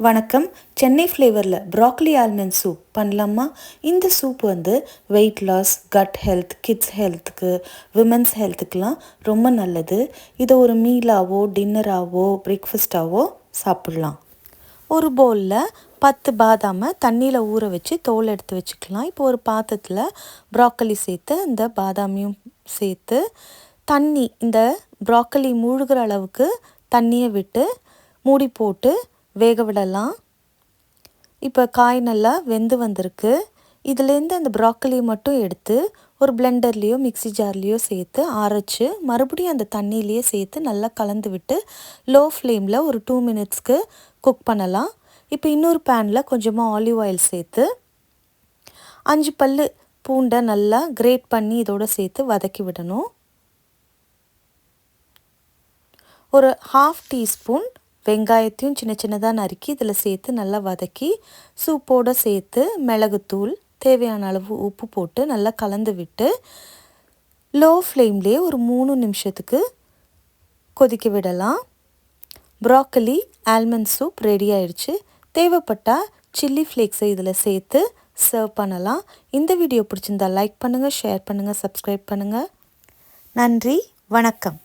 வணக்கம். சென்னை ஃப்ளேவரில் broccoli almond soup பண்ணலாமா? இந்த soup weight loss, gut health, kids ஹெல்த்துக்கு, விமென்ஸ் ஹெல்த்துக்கெலாம் ரொம்ப நல்லது. இதை ஒரு மீலாவோ டின்னராகவோ பிரேக்ஃபாஸ்ட்டாவோ சாப்பிட்லாம். ஒரு பவுலில் 10 பாதாமை தண்ணியில் ஊற வச்சு தோல் எடுத்து வச்சுக்கலாம். இப்போ ஒரு பாத்திரத்தில் ப்ராக்கலி சேர்த்து இந்த பாதாமையும் சேர்த்து இந்த ப்ராக்கலி மூழ்கிற அளவுக்கு தண்ணியை விட்டு மூடி போட்டு வேக விடலாம். இப்போ காய் நல்லா வெந்து வந்திருக்கு. இதுலேருந்து அந்த ப்ராக்கலி மட்டும் எடுத்து ஒரு பிளெண்டர்லேயோ மிக்ஸி ஜார்லேயோ சேர்த்து அரைச்சி மறுபடியும் அந்த தண்ணியிலையே சேர்த்து நல்லா கலந்து விட்டு லோ ஃப்ளேமில் ஒரு 2 மினிட்ஸ்க்கு குக் பண்ணலாம். இப்போ இன்னொரு பேனில் கொஞ்சமாக ஆலிவ் ஆயில் சேர்த்து 5 பல்லு பூண்டை நல்லா கிரேட் பண்ணி இதோடு சேர்த்து வதக்கி விடணும். ஒரு 1/2 டீஸ்பூன் வெங்காயத்தையும் சின்ன சின்னதாக நறுக்கி இதில் சேர்த்து நல்லா வதக்கி சூப்போடு சேர்த்து மிளகுத்தூள், தேவையான அளவு உப்பு போட்டு நல்லா கலந்து விட்டு லோ ஃப்ளேம்லேயே ஒரு 3 நிமிஷத்துக்கு கொதிக்க விடலாம். ப்ராக்கலி ஆல்மண்ட் சூப் ரெடி ஆயிடுச்சு. தேவைப்பட்டால் சில்லி ஃப்ளேக்ஸை இதில் சேர்த்து சர்வ் பண்ணலாம். இந்த வீடியோ பிடிச்சிருந்தால் லைக் பண்ணுங்கள், ஷேர் பண்ணுங்கள், சப்ஸ்கிரைப் பண்ணுங்கள். நன்றி, வணக்கம்.